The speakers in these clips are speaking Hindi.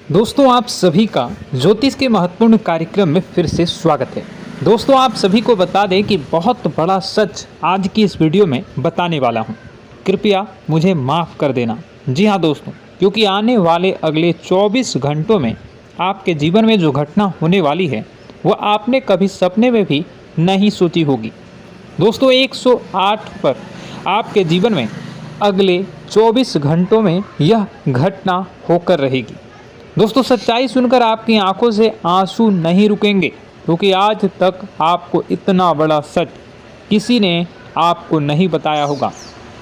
दोस्तों आप सभी का ज्योतिष के महत्वपूर्ण कार्यक्रम में फिर से स्वागत है। दोस्तों आप सभी को बता दें कि बहुत बड़ा सच आज की इस वीडियो में बताने वाला हूं। कृपया मुझे माफ़ कर देना। जी हाँ दोस्तों, क्योंकि आने वाले अगले 24 घंटों में आपके जीवन में जो घटना होने वाली है वह आपने कभी सपने में भी नहीं सोची होगी। दोस्तों 108 पर आपके जीवन में अगले 24 घंटों में यह घटना होकर रहेगी। दोस्तों सच्चाई सुनकर आपकी आंखों से आंसू नहीं रुकेंगे, क्योंकि आज तक आपको इतना बड़ा सच किसी ने आपको नहीं बताया होगा।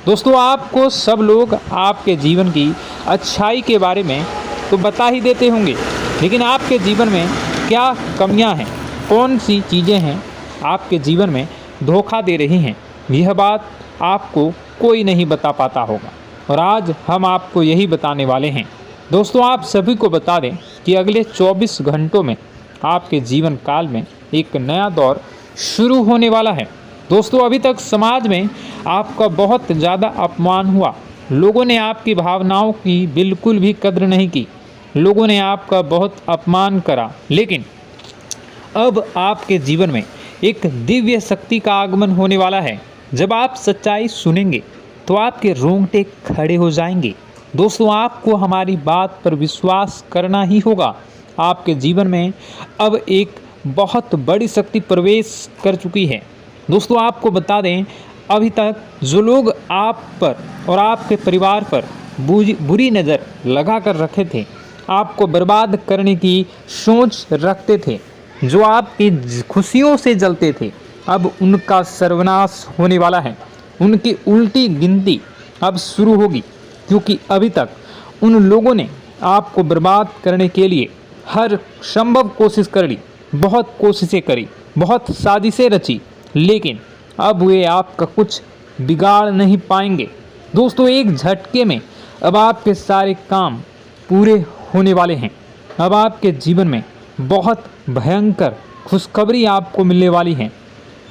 दोस्तों आपको सब लोग आपके जीवन की अच्छाई के बारे में तो बता ही देते होंगे, लेकिन आपके जीवन में क्या कमियां हैं, कौन सी चीज़ें हैं आपके जीवन में धोखा दे रही हैं, यह बात आपको कोई नहीं बता पाता होगा। और आज हम आपको यही बताने वाले हैं। दोस्तों आप सभी को बता दें कि अगले 24 घंटों में आपके जीवन काल में एक नया दौर शुरू होने वाला है। दोस्तों अभी तक समाज में आपका बहुत ज़्यादा अपमान हुआ, लोगों ने आपकी भावनाओं की बिल्कुल भी कद्र नहीं की, लोगों ने आपका बहुत अपमान करा, लेकिन अब आपके जीवन में एक दिव्य शक्ति का आगमन होने वाला है। जब आप सच्चाई सुनेंगे तो आपके रोंगटे खड़े हो जाएंगे। दोस्तों आपको हमारी बात पर विश्वास करना ही होगा। आपके जीवन में अब एक बहुत बड़ी शक्ति प्रवेश कर चुकी है। दोस्तों आपको बता दें, अभी तक जो लोग आप पर और आपके परिवार पर बुरी नज़र लगा कर रखे थे, आपको बर्बाद करने की सोच रखते थे, जो आपकी खुशियों से जलते थे, अब उनका सर्वनाश होने वाला है। उनकी उल्टी गिनती अब शुरू होगी, क्योंकि अभी तक उन लोगों ने आपको बर्बाद करने के लिए हर संभव कोशिश कर ली, बहुत कोशिशें करी, बहुत साजिशें रची, लेकिन अब वे आपका कुछ बिगाड़ नहीं पाएंगे। दोस्तों एक झटके में अब आपके सारे काम पूरे होने वाले हैं। अब आपके जीवन में बहुत भयंकर खुशखबरी आपको मिलने वाली है।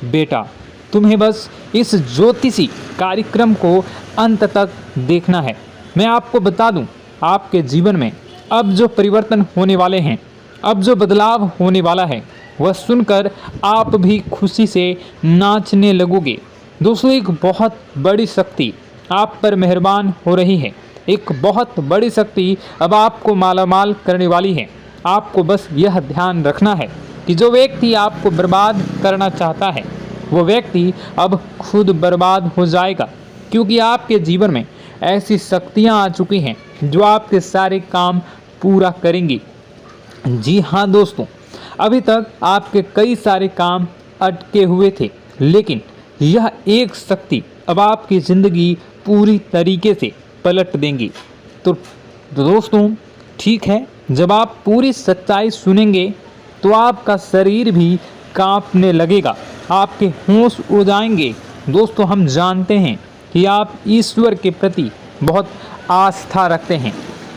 बेटा तुम्हें बस इस ज्योतिषी कार्यक्रम को अंत तक देखना है। मैं आपको बता दूं, आपके जीवन में अब जो परिवर्तन होने वाले हैं, अब जो बदलाव होने वाला है, वह सुनकर आप भी खुशी से नाचने लगोगे। दोस्तों एक बहुत बड़ी शक्ति आप पर मेहरबान हो रही है। एक बहुत बड़ी शक्ति अब आपको मालामाल करने वाली है। आपको बस यह ध्यान रखना है कि जो व्यक्ति आपको बर्बाद करना चाहता है, वो व्यक्ति अब खुद बर्बाद हो जाएगा, क्योंकि आपके जीवन में ऐसी शक्तियां आ चुकी हैं जो आपके सारे काम पूरा करेंगी। जी हाँ दोस्तों, अभी तक आपके कई सारे काम अटके हुए थे, लेकिन यह एक शक्ति अब आपकी ज़िंदगी पूरी तरीके से पलट देंगी। तो दोस्तों ठीक है, जब आप पूरी सच्चाई सुनेंगे तो आपका शरीर भी कांपने लगेगा, आपके होश उड़ जाएंगे। दोस्तों हम जानते हैं कि आप ईश्वर के प्रति बहुत आस्था रखते हैं,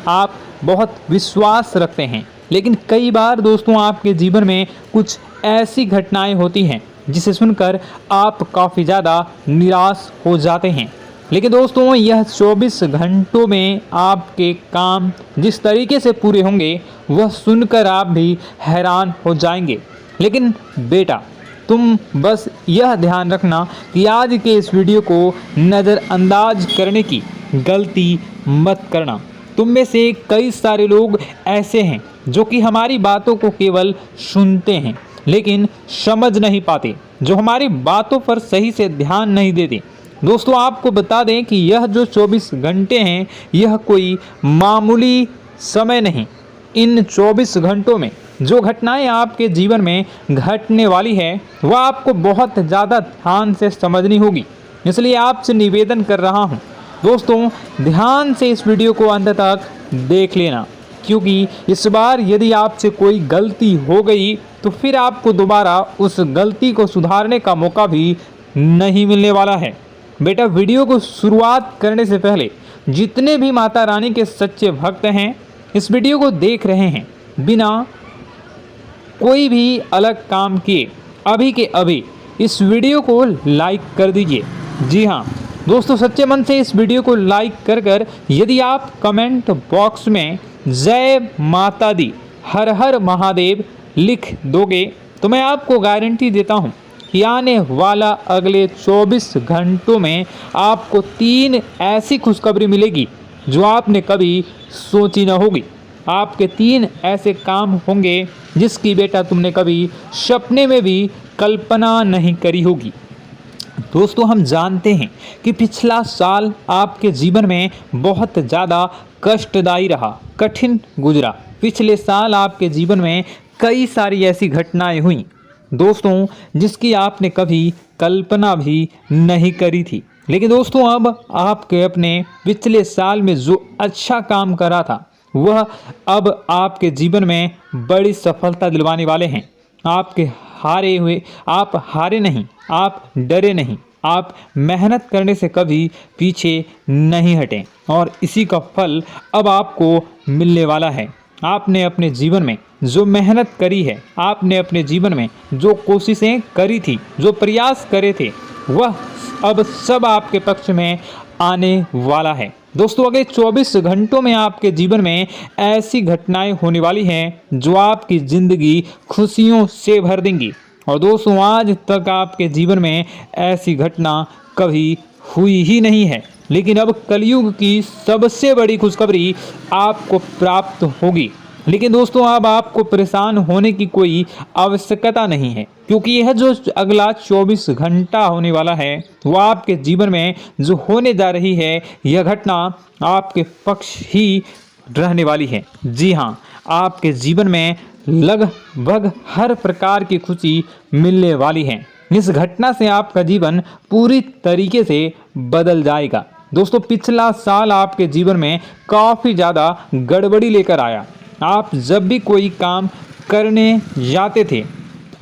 आप बहुत विश्वास रखते हैं, लेकिन कई बार दोस्तों आपके जीवन में कुछ ऐसी घटनाएं होती हैं जिसे सुनकर आप काफ़ी ज़्यादा निराश हो जाते हैं। लेकिन दोस्तों यह 24 घंटों में आपके काम जिस तरीके से पूरे होंगे वह सुनकर आप भी हैरान हो जाएंगे। लेकिन बेटा तुम बस यह ध्यान रखना कि आज के इस वीडियो को नज़रअंदाज करने की गलती मत करना। तुम में से कई सारे लोग ऐसे हैं जो कि हमारी बातों को केवल सुनते हैं लेकिन समझ नहीं पाते, जो हमारी बातों पर सही से ध्यान नहीं देते। दोस्तों आपको बता दें कि यह जो 24 घंटे हैं यह कोई मामूली समय नहीं। इन 24 घंटों में जो घटनाएं आपके जीवन में घटने वाली है वह आपको बहुत ज़्यादा ध्यान से समझनी होगी। इसलिए आपसे निवेदन कर रहा हूं दोस्तों, ध्यान से इस वीडियो को अंत तक देख लेना, क्योंकि इस बार यदि आपसे कोई गलती हो गई तो फिर आपको दोबारा उस गलती को सुधारने का मौका भी नहीं मिलने वाला है। बेटा वीडियो को शुरुआत करने से पहले जितने भी माता रानी के सच्चे भक्त हैं इस वीडियो को देख रहे हैं, बिना कोई भी अलग काम किए अभी के अभी इस वीडियो को लाइक कर दीजिए। जी हाँ दोस्तों, सच्चे मन से इस वीडियो को लाइक कर यदि आप कमेंट बॉक्स में जय माता दी, हर हर महादेव लिख दोगे तो मैं आपको गारंटी देता हूँ कि आने वाला अगले 24 घंटों में आपको 3 ऐसी खुशखबरी मिलेगी जो आपने कभी सोची न होगी। आपके 3 ऐसे काम होंगे जिसकी बेटा तुमने कभी सपने में भी कल्पना नहीं करी होगी। दोस्तों, हम जानते हैं कि पिछला साल आपके जीवन में बहुत ज़्यादा कष्टदायी रहा, कठिन गुजरा। पिछले साल आपके जीवन में कई सारी ऐसी घटनाएं हुई दोस्तों जिसकी आपने कभी कल्पना भी नहीं करी थी। लेकिन दोस्तों, अब आपके अपने पिछले साल में जो अच्छा काम करा था वह अब आपके जीवन में बड़ी सफलता दिलवाने वाले हैं। आप हारे नहीं, आप डरे नहीं, आप मेहनत करने से कभी पीछे नहीं हटें और इसी का फल अब आपको मिलने वाला है। आपने अपने जीवन में जो मेहनत करी है, आपने अपने जीवन में जो कोशिशें करी थी, जो प्रयास करे थे, वह अब सब आपके पक्ष में आने वाला है। दोस्तों, अगले 24 घंटों में आपके जीवन में ऐसी घटनाएं होने वाली हैं जो आपकी ज़िंदगी खुशियों से भर देंगी। और दोस्तों, आज तक आपके जीवन में ऐसी घटना कभी हुई ही नहीं है, लेकिन अब कलयुग की सबसे बड़ी खुशखबरी आपको प्राप्त होगी। लेकिन दोस्तों, अब आपको परेशान होने की कोई आवश्यकता नहीं है, क्योंकि यह जो अगला 24 घंटा होने वाला है वह आपके जीवन में जो होने जा रही है यह घटना आपके पक्ष ही रहने वाली है। जी हाँ, आपके जीवन में लगभग हर प्रकार की खुशी मिलने वाली है। इस घटना से आपका जीवन पूरी तरीके से बदल जाएगा। दोस्तों, पिछला साल आपके जीवन में काफ़ी ज़्यादा गड़बड़ी लेकर आया। आप जब भी कोई काम करने जाते थे,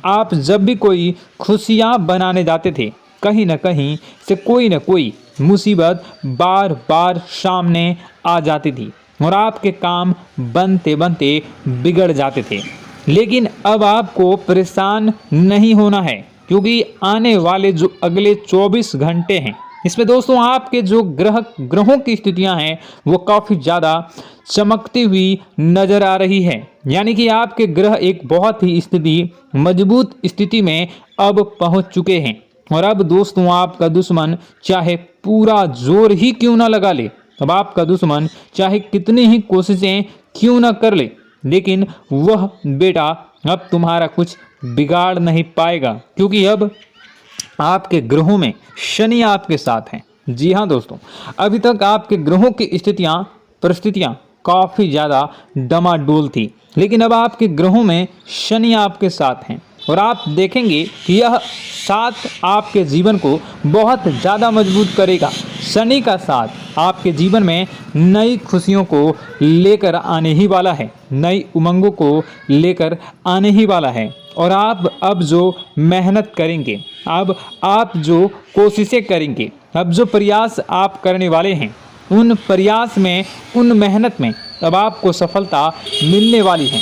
आप जब भी कोई खुशियाँ बनाने जाते थे, कहीं न कहीं से कोई न कोई मुसीबत बार बार सामने आ जाती थी और आपके काम बनते बनते बिगड़ जाते थे। लेकिन अब आपको परेशान नहीं होना है, क्योंकि आने वाले जो अगले 24 घंटे हैं इसमें दोस्तों आपके जो ग्रहों की स्थितियां हैं वो काफ़ी ज़्यादा चमकती हुई नज़र आ रही है। यानी कि आपके ग्रह एक बहुत ही मजबूत स्थिति में अब पहुंच चुके हैं। और अब दोस्तों, आपका दुश्मन चाहे पूरा जोर ही क्यों ना लगा ले, अब आपका दुश्मन चाहे कितनी ही कोशिशें क्यों ना कर ले, लेकिन वह बेटा अब तुम्हारा कुछ बिगाड़ नहीं पाएगा, क्योंकि अब आपके ग्रहों में शनि आपके साथ हैं। जी हाँ दोस्तों, अभी तक आपके ग्रहों की परिस्थितियाँ काफ़ी ज़्यादा डमाडोल थी, लेकिन अब आपके ग्रहों में शनि आपके साथ हैं और आप देखेंगे कि यह साथ आपके जीवन को बहुत ज़्यादा मजबूत करेगा। शनि का साथ आपके जीवन में नई खुशियों को लेकर आने ही वाला है, नई उमंगों को लेकर आने ही वाला है। और आप अब जो मेहनत करेंगे, अब आप जो कोशिशें करेंगे, अब जो प्रयास आप करने वाले हैं, उन प्रयास में, उन मेहनत में अब आपको सफलता मिलने वाली है।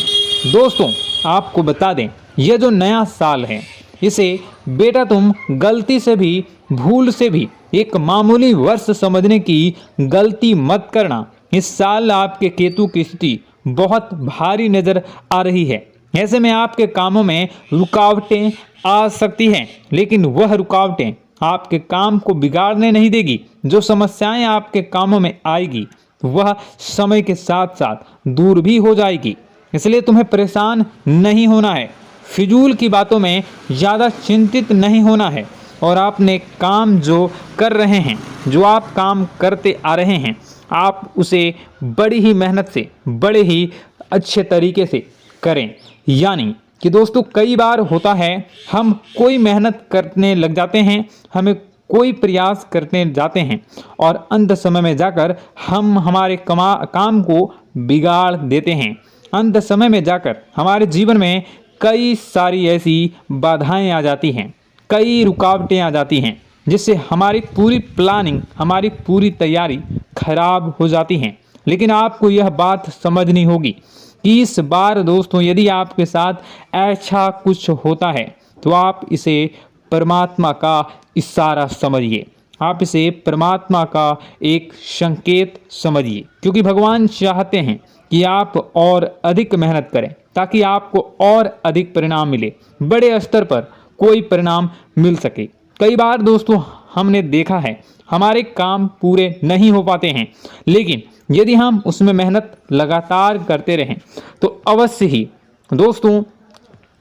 दोस्तों, आपको बता दें, यह जो नया साल है इसे बेटा तुम गलती से भी, भूल से भी एक मामूली वर्ष समझने की गलती मत करना। इस साल आपके केतु की स्थिति बहुत भारी नज़र आ रही है। ऐसे में आपके कामों में रुकावटें आ सकती हैं, लेकिन वह रुकावटें आपके काम को बिगाड़ने नहीं देगी। जो समस्याएं आपके कामों में आएगी वह समय के साथ साथ दूर भी हो जाएगी। इसलिए तुम्हें परेशान नहीं होना है, फिजूल की बातों में ज़्यादा चिंतित नहीं होना है। और आपने काम जो कर रहे हैं, जो आप काम करते आ रहे हैं, आप उसे बड़ी ही मेहनत से, बड़े ही अच्छे तरीके से करें। यानी कि दोस्तों, कई बार होता है हम कोई मेहनत करने लग जाते हैं, हमें कोई प्रयास करने जाते हैं और अंत समय में जाकर हम हमारे काम को बिगाड़ देते हैं। अंत समय में जाकर हमारे जीवन में कई सारी ऐसी बाधाएं आ जाती हैं, कई रुकावटें आ जाती हैं, जिससे हमारी पूरी प्लानिंग, हमारी पूरी तैयारी खराब हो जाती हैं। लेकिन आपको यह बात समझनी होगी कि इस बार दोस्तों, यदि आपके साथ ऐसा कुछ होता है तो आप इसे परमात्मा का इशारा समझिए। आप इसे परमात्मा का एक संकेत समझिए, क्योंकि भगवान चाहते हैं कि आप और अधिक मेहनत करें ताकि आपको और अधिक परिणाम मिले, बड़े स्तर पर कोई परिणाम मिल सके। कई बार दोस्तों हमने देखा है हमारे काम पूरे नहीं हो पाते हैं, लेकिन यदि हम उसमें मेहनत लगातार करते रहें तो अवश्य ही दोस्तों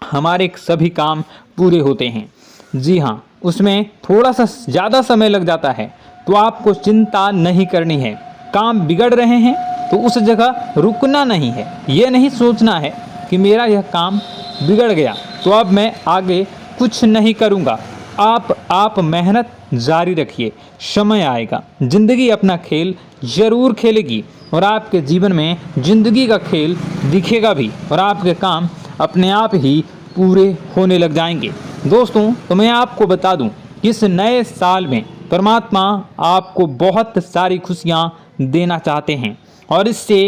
हमारे सभी काम पूरे होते हैं। जी हाँ, उसमें थोड़ा सा ज़्यादा समय लग जाता है तो आपको चिंता नहीं करनी है। काम बिगड़ रहे हैं तो उस जगह रुकना नहीं है, ये नहीं सोचना है कि मेरा यह काम बिगड़ गया तो अब मैं आगे कुछ नहीं करूँगा। आप मेहनत जारी रखिए, समय आएगा, ज़िंदगी अपना खेल ज़रूर खेलेगी और आपके जीवन में ज़िंदगी का खेल दिखेगा भी और आपके काम अपने आप ही पूरे होने लग जाएंगे। दोस्तों तो मैं आपको बता दूं कि इस नए साल में परमात्मा आपको बहुत सारी खुशियां देना चाहते हैं और इससे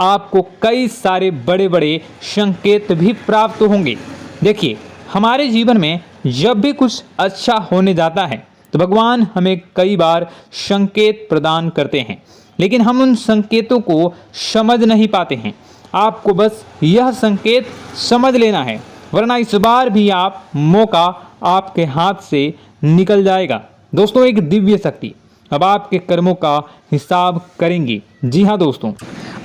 आपको कई सारे बड़े बड़े संकेत भी प्राप्त होंगे। देखिए, हमारे जीवन में जब भी कुछ अच्छा होने जाता है तो भगवान हमें कई बार संकेत प्रदान करते हैं, लेकिन हम उन संकेतों को समझ नहीं पाते हैं। आपको बस यह संकेत समझ लेना है, वरना इस बार भी आप मौका आपके हाथ से निकल जाएगा। दोस्तों, एक दिव्य शक्ति अब आपके कर्मों का हिसाब करेंगी। जी हाँ दोस्तों,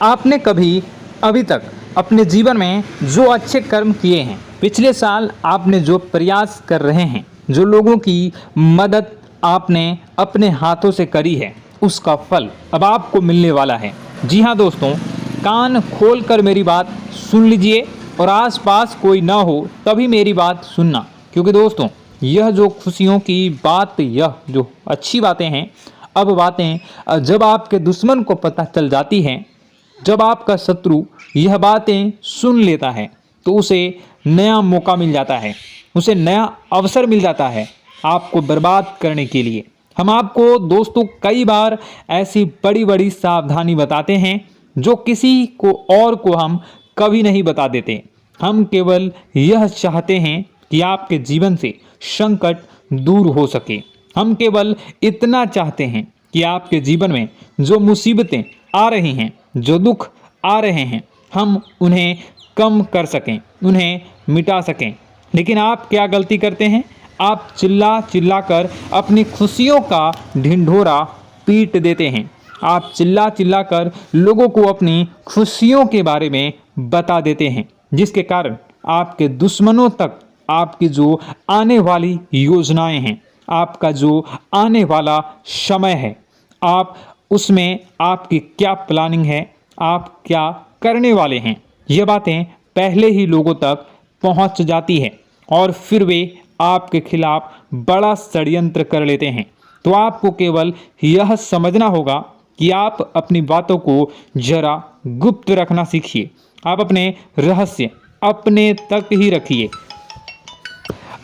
आपने कभी अभी तक अपने जीवन में जो अच्छे कर्म किए हैं, पिछले साल आपने जो प्रयास कर रहे हैं, जो लोगों की मदद आपने अपने हाथों से करी है, उसका फल अब आपको मिलने वाला है। जी हाँ दोस्तों, कान खोलकर मेरी बात सुन लीजिए और आसपास कोई ना हो तभी मेरी बात सुनना, क्योंकि दोस्तों यह जो खुशियों की बात, यह जो अच्छी बातें हैं, अब बातें जब आपके दुश्मन को पता चल जाती हैं, जब आपका शत्रु यह बातें सुन लेता है तो उसे नया मौका मिल जाता है, उसे नया अवसर मिल जाता है आपको बर्बाद करने के लिए। हम आपको दोस्तों कई बार ऐसी बड़ी बड़ी सावधानी बताते हैं जो किसी को और को हम कभी नहीं बता देते। हम केवल यह चाहते हैं कि आपके जीवन से संकट दूर हो सके। हम केवल इतना चाहते हैं कि आपके जीवन में जो मुसीबतें आ रही हैं, जो दुख आ रहे हैं, हम उन्हें कम कर सकें, उन्हें मिटा सकें। लेकिन आप क्या गलती करते हैं? आप चिल्ला चिल्ला कर अपनी खुशियों का ढिंढोरा पीट देते हैं। आप चिल्ला चिल्ला कर लोगों को अपनी खुशियों के बारे में बता देते हैं, जिसके कारण आपके दुश्मनों तक आपकी जो आने वाली योजनाएं हैं, आपका जो आने वाला समय है, आप उसमें आपकी क्या प्लानिंग है, आप क्या करने वाले हैं, ये बातें पहले ही लोगों तक पहुंच जाती है और फिर वे आपके खिलाफ बड़ा षड्यंत्र कर लेते हैं। तो आपको केवल यह समझना होगा कि आप अपनी बातों को जरा गुप्त रखना सीखिए। आप अपने रहस्य अपने तक ही रखिए।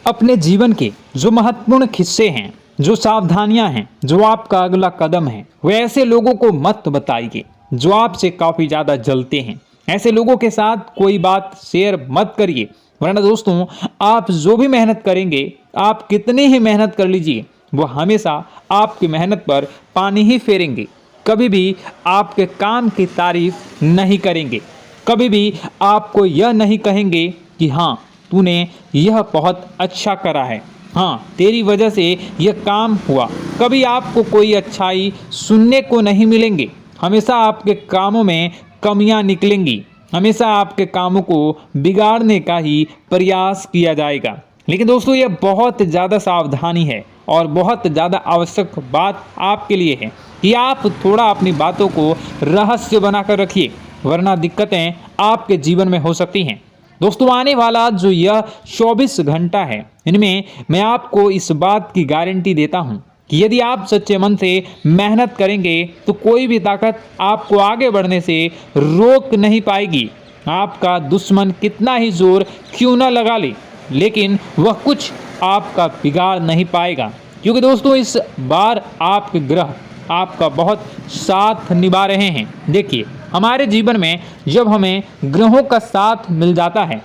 अपने जीवन के जो महत्वपूर्ण हिस्से हैं, जो सावधानियां हैं, जो आपका अगला कदम है, वे ऐसे लोगों को मत बताइए जो आपसे काफ़ी ज़्यादा जलते हैं। ऐसे लोगों के साथ कोई बात शेयर मत करिए, वरना दोस्तों आप जो भी मेहनत करेंगे, आप कितनी ही मेहनत कर लीजिए, वो हमेशा आपकी मेहनत पर पानी ही फेरेंगे। कभी भी आपके काम की तारीफ नहीं करेंगे, कभी भी आपको यह नहीं कहेंगे कि हाँ तूने यह बहुत अच्छा करा है, हाँ तेरी वजह से यह काम हुआ। कभी आपको कोई अच्छाई सुनने को नहीं मिलेंगे। हमेशा आपके कामों में कमियां निकलेंगी, हमेशा आपके कामों को बिगाड़ने का ही प्रयास किया जाएगा। लेकिन दोस्तों यह बहुत ज़्यादा सावधानी है और बहुत ज़्यादा आवश्यक बात आपके लिए है कि आप थोड़ा अपनी बातों को रहस्य बनाकर रखिए, वरना दिक्कतें आपके जीवन में हो सकती हैं। दोस्तों आने वाला जो यह 24 घंटा है, इनमें मैं आपको इस बात की गारंटी देता हूँ कि यदि आप सच्चे मन से मेहनत करेंगे तो कोई भी ताकत आपको आगे बढ़ने से रोक नहीं पाएगी। आपका दुश्मन कितना ही जोर क्यों न लगा ले, लेकिन वह कुछ आपका बिगाड़ नहीं पाएगा, क्योंकि दोस्तों इस बार आपके ग्रह आपका बहुत साथ निभा रहे हैं। देखिए, हमारे जीवन में जब हमें ग्रहों का साथ मिल जाता है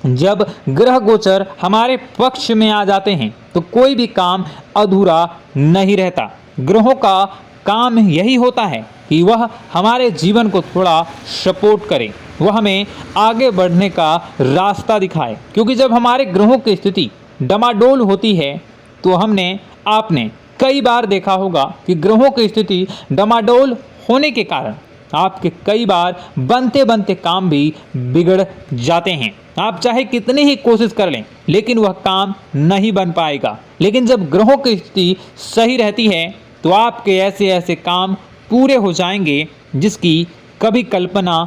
जब ग्रह गोचर हमारे पक्ष में आ जाते हैं तो कोई भी काम अधूरा नहीं रहता। ग्रहों का काम यही होता है कि वह हमारे जीवन को थोड़ा सपोर्ट करे, वह हमें आगे बढ़ने का रास्ता दिखाए। क्योंकि जब हमारे ग्रहों की स्थिति डमाडोल होती है तो आपने कई बार देखा होगा कि ग्रहों की स्थिति डमाडोल होने के कारण आपके कई बार बनते बनते काम भी बिगड़ जाते हैं। आप चाहे कितनी ही कोशिश कर लें लेकिन वह काम नहीं बन पाएगा। लेकिन जब ग्रहों की स्थिति सही रहती है तो आपके ऐसे ऐसे काम पूरे हो जाएंगे जिसकी कभी कल्पना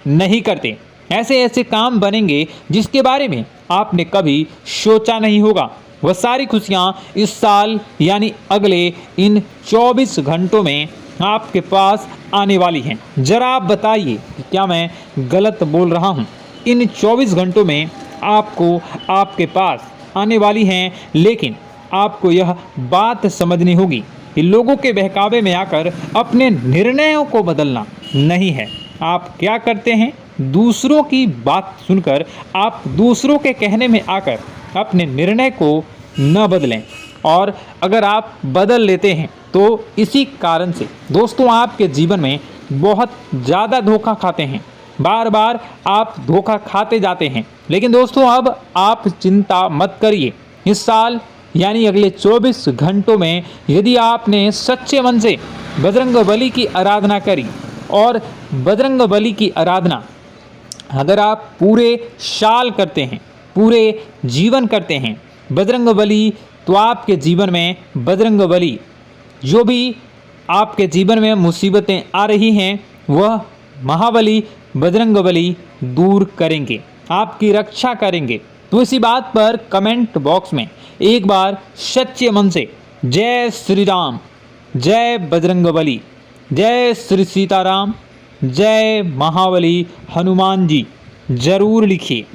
नहीं करते। ऐसे ऐसे काम बनेंगे जिसके बारे में आपने कभी सोचा नहीं होगा। वह सारी खुशियाँ इस साल यानी अगले इन 24 घंटों में आपके पास आने वाली हैं। जरा आप बताइए कि क्या मैं गलत बोल रहा हूँ? इन 24 घंटों में आपको आपके पास आने वाली हैं, लेकिन आपको यह बात समझनी होगी कि लोगों के बहकावे में आकर अपने निर्णयों को बदलना नहीं है। आप क्या करते हैं? दूसरों की बात सुनकर आप दूसरों के कहने में आकर अपने निर्णय को न बदलें, और अगर आप बदल लेते हैं तो इसी कारण से दोस्तों आपके जीवन में बहुत ज़्यादा धोखा खाते हैं। बार बार आप धोखा खाते जाते हैं। लेकिन दोस्तों अब आप चिंता मत करिए। इस साल यानी अगले 24 घंटों में यदि आपने सच्चे मन से बजरंगबली की आराधना करी, और बजरंगबली की आराधना अगर आप पूरे साल करते हैं, पूरे जीवन करते हैं बजरंगबली, तो आपके जीवन में बजरंगबली जो भी आपके जीवन में मुसीबतें आ रही हैं वह महाबली बजरंगबली दूर करेंगे, आपकी रक्षा करेंगे। तो इसी बात पर कमेंट बॉक्स में एक बार सच्चे मन से जय श्री राम, जय बजरंगबली, जय श्री सीताराम, जय महाबली हनुमान जी जरूर लिखिए।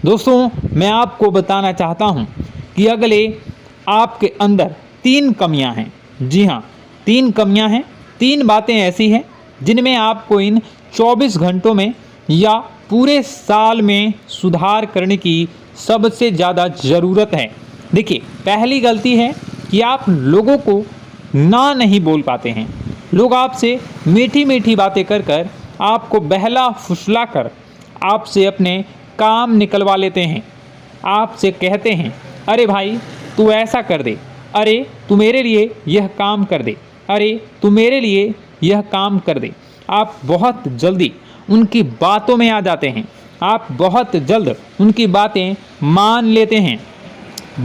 दोस्तों मैं आपको बताना चाहता हूँ कि अगले आपके अंदर 3 कमियां हैं। जी हाँ, 3 कमियां हैं। 3 बातें ऐसी हैं जिनमें आपको इन 24 घंटों में या पूरे साल में सुधार करने की सबसे ज़्यादा ज़रूरत है। देखिए, पहली गलती है कि आप लोगों को ना नहीं बोल पाते हैं। लोग आपसे मीठी मीठी बातें कर कर आपको बहला फुसला कर आपसे अपने काम निकलवा लेते हैं। आपसे कहते हैं, अरे भाई तू ऐसा कर दे, अरे तू मेरे लिए यह काम कर दे, अरे तू मेरे लिए यह काम कर दे। आप बहुत जल्दी उनकी बातों में आ जाते हैं, आप बहुत जल्द उनकी बातें मान लेते हैं।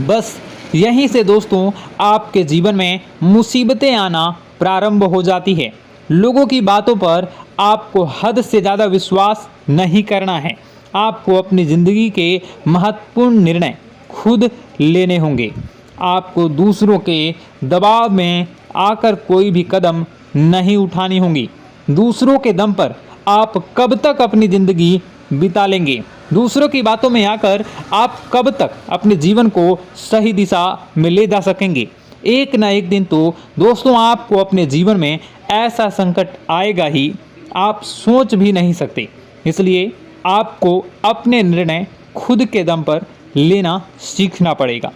बस यहीं से दोस्तों आपके जीवन में मुसीबतें आना प्रारंभ हो जाती है। लोगों की बातों पर आपको हद से ज़्यादा विश्वास नहीं करना है। आपको अपनी ज़िंदगी के महत्वपूर्ण निर्णय खुद लेने होंगे। आपको दूसरों के दबाव में आकर कोई भी कदम नहीं उठानी होगी। दूसरों के दम पर आप कब तक अपनी ज़िंदगी बिता लेंगे? दूसरों की बातों में आकर आप कब तक अपने जीवन को सही दिशा में ले जा सकेंगे? एक ना एक दिन तो दोस्तों आपको अपने जीवन में ऐसा संकट आएगा ही, आप सोच भी नहीं सकते। इसलिए आपको अपने निर्णय खुद के दम पर लेना सीखना पड़ेगा।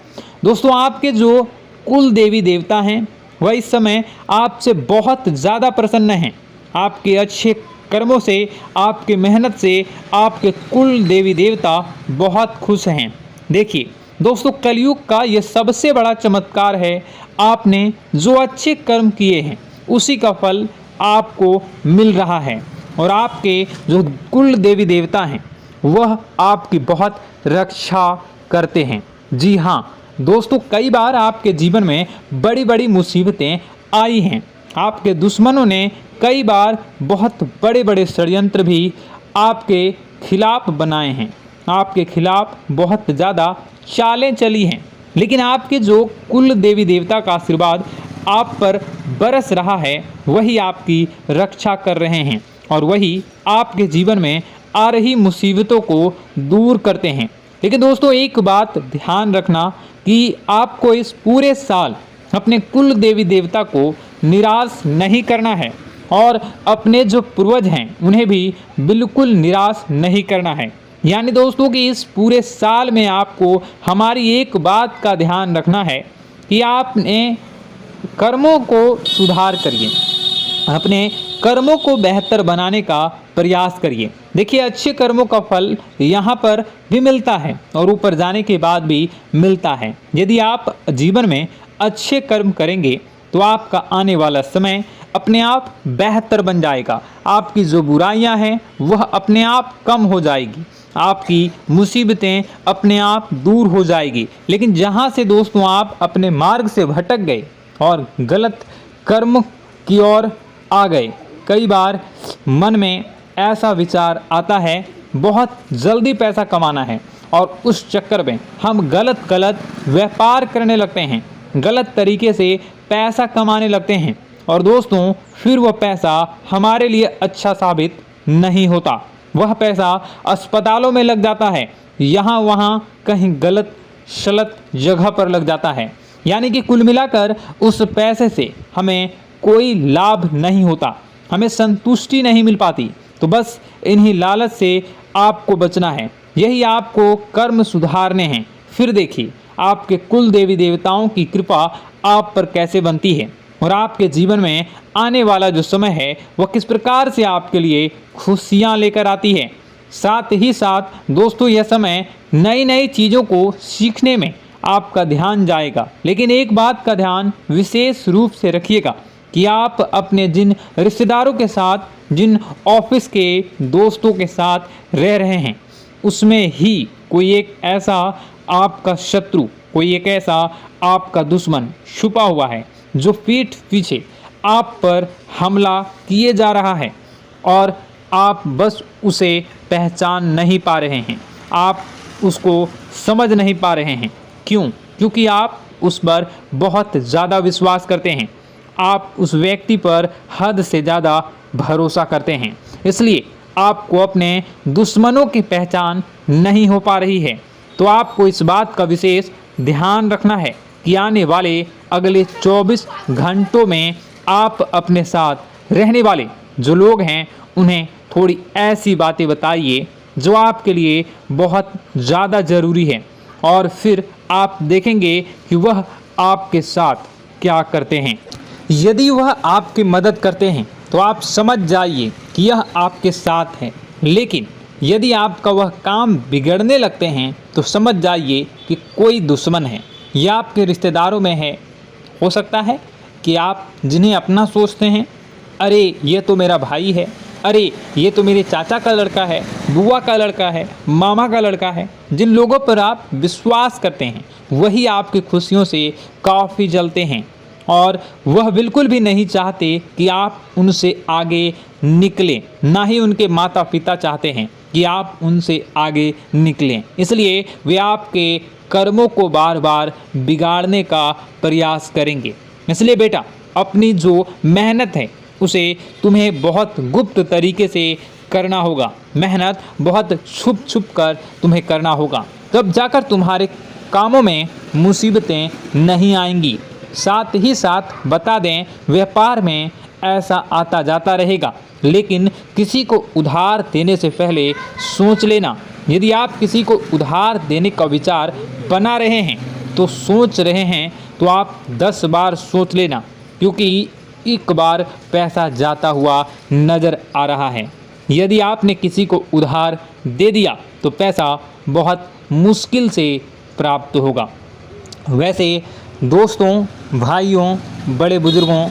दोस्तों आपके जो कुल देवी देवता हैं वह इस समय आपसे बहुत ज़्यादा प्रसन्न हैं। आपके अच्छे कर्मों से, आपके मेहनत से आपके कुल देवी देवता बहुत खुश हैं। देखिए दोस्तों, कलयुग का ये सबसे बड़ा चमत्कार है। आपने जो अच्छे कर्म किए हैं उसी का फल आपको मिल रहा है, और आपके जो कुल देवी देवता हैं वह आपकी बहुत रक्षा करते हैं। जी हाँ दोस्तों, कई बार आपके जीवन में बड़ी बड़ी मुसीबतें आई हैं। आपके दुश्मनों ने कई बार बहुत बड़े बड़े षड्यंत्र भी आपके खिलाफ बनाए हैं, आपके खिलाफ बहुत ज़्यादा चालें चली हैं। लेकिन आपके जो कुल देवी देवता का आशीर्वाद आप पर बरस रहा है वही आपकी रक्षा कर रहे हैं, और वही आपके जीवन में आ रही मुसीबतों को दूर करते हैं। लेकिन दोस्तों एक बात ध्यान रखना कि आपको इस पूरे साल अपने कुल देवी देवता को निराश नहीं करना है, और अपने जो पूर्वज हैं उन्हें भी बिल्कुल निराश नहीं करना है। यानी दोस्तों कि इस पूरे साल में आपको हमारी एक बात का ध्यान रखना है कि आपने कर्मों को सुधार करिए, अपने कर्मों को बेहतर बनाने का प्रयास करिए। देखिए, अच्छे कर्मों का फल यहाँ पर भी मिलता है और ऊपर जाने के बाद भी मिलता है। यदि आप जीवन में अच्छे कर्म करेंगे तो आपका आने वाला समय अपने आप बेहतर बन जाएगा। आपकी जो बुराइयां हैं वह अपने आप कम हो जाएगी, आपकी मुसीबतें अपने आप दूर हो जाएगी। लेकिन जहां से दोस्तों आप अपने मार्ग से भटक गए और गलत कर्म की ओर आ गए, कई बार मन में ऐसा विचार आता है बहुत जल्दी पैसा कमाना है और उस चक्कर में हम गलत व्यापार करने लगते हैं, गलत तरीके से पैसा कमाने लगते हैं और दोस्तों फिर वह पैसा हमारे लिए अच्छा साबित नहीं होता। वह पैसा अस्पतालों में लग जाता है, यहाँ वहाँ कहीं गलत शलत जगह पर लग जाता है। यानी कि कुल मिलाकर उस पैसे से हमें कोई लाभ नहीं होता, हमें संतुष्टि नहीं मिल पाती। तो बस इन्हीं लालच से आपको बचना है, यही आपको कर्म सुधारने हैं। फिर देखिए आपके कुल देवी देवताओं की कृपा आप पर कैसे बनती है और आपके जीवन में आने वाला जो समय है वह किस प्रकार से आपके लिए खुशियाँ लेकर आती है। साथ ही साथ दोस्तों यह समय नई नई चीज़ों को सीखने में आपका ध्यान जाएगा। लेकिन एक बात का ध्यान विशेष रूप से रखिएगा कि आप अपने जिन रिश्तेदारों के साथ, जिन ऑफिस के दोस्तों के साथ रह रहे हैं, उसमें ही कोई एक ऐसा आपका शत्रु, कोई एक ऐसा आपका दुश्मन छुपा हुआ है जो पीठ पीछे आप पर हमला किए जा रहा है और आप बस उसे पहचान नहीं पा रहे हैं, आप उसको समझ नहीं पा रहे हैं। क्यों? क्योंकि आप उस पर बहुत ज़्यादा विश्वास करते हैं, आप उस व्यक्ति पर हद से ज़्यादा भरोसा करते हैं, इसलिए आपको अपने दुश्मनों की पहचान नहीं हो पा रही है। तो आपको इस बात का विशेष ध्यान रखना है कि आने वाले अगले 24 घंटों में आप अपने साथ रहने वाले जो लोग हैं उन्हें थोड़ी ऐसी बातें बताइए जो आपके लिए बहुत ज़्यादा ज़रूरी है और फिर आप देखेंगे कि वह आपके साथ क्या करते हैं। यदि वह आपकी मदद करते हैं तो आप समझ जाइए कि यह आपके साथ है, लेकिन यदि आपका वह काम बिगड़ने लगते हैं तो समझ जाइए कि कोई दुश्मन है या आपके रिश्तेदारों में है। हो सकता है कि आप जिन्हें अपना सोचते हैं, अरे ये तो मेरा भाई है, अरे ये तो मेरे चाचा का लड़का है, बुआ का लड़का है, मामा का लड़का है, जिन लोगों पर आप विश्वास करते हैं वही आपकी खुशियों से काफ़ी जलते हैं और वह बिल्कुल भी नहीं चाहते कि आप उनसे आगे निकलें, ना ही उनके माता पिता चाहते हैं कि आप उनसे आगे निकलें। इसलिए वे आपके कर्मों को बार बार बिगाड़ने का प्रयास करेंगे। इसलिए बेटा, अपनी जो मेहनत है उसे तुम्हें बहुत गुप्त तरीके से करना होगा, मेहनत बहुत छुप छुप कर तुम्हें करना होगा, तब जाकर तुम्हारे कामों में मुसीबतें नहीं आएंगी। साथ ही साथ बता दें, व्यापार में ऐसा आता जाता रहेगा, लेकिन किसी को उधार देने से पहले सोच लेना। यदि आप किसी को उधार देने का विचार बना रहे हैं तो सोच रहे हैं तो आप 10 बार सोच लेना, क्योंकि एक बार पैसा जाता हुआ नज़र आ रहा है। यदि आपने किसी को उधार दे दिया तो पैसा बहुत मुश्किल से प्राप्त होगा। वैसे दोस्तों, भाइयों, बड़े बुजुर्गों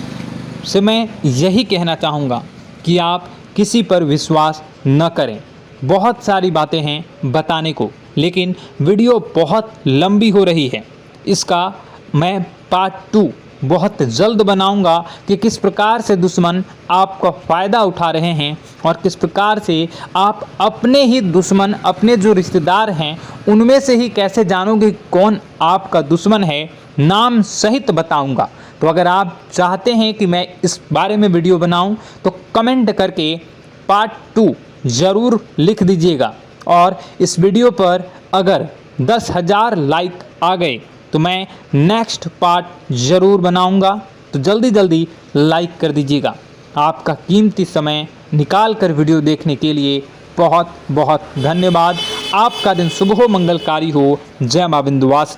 से मैं यही कहना चाहूँगा कि आप किसी पर विश्वास न करें। बहुत सारी बातें हैं बताने को, लेकिन वीडियो बहुत लंबी हो रही है। इसका मैं पार्ट 2 बहुत जल्द बनाऊंगा कि किस प्रकार से दुश्मन आपका फ़ायदा उठा रहे हैं और किस प्रकार से आप अपने ही दुश्मन, अपने जो रिश्तेदार हैं उनमें से ही कैसे जानोगे कौन आपका दुश्मन है, नाम सहित बताऊंगा। तो अगर आप चाहते हैं कि मैं इस बारे में वीडियो बनाऊं तो कमेंट करके पार्ट 2 ज़रूर लिख दीजिएगा। और इस वीडियो पर अगर 10,000 लाइक आ गए तो मैं नेक्स्ट पार्ट ज़रूर बनाऊंगा। तो जल्दी जल्दी लाइक कर दीजिएगा। आपका कीमती समय निकाल कर वीडियो देखने के लिए बहुत बहुत धन्यवाद। आपका दिन शुभ हो, मंगलकारी हो। जय मां विंध्यवासिनी।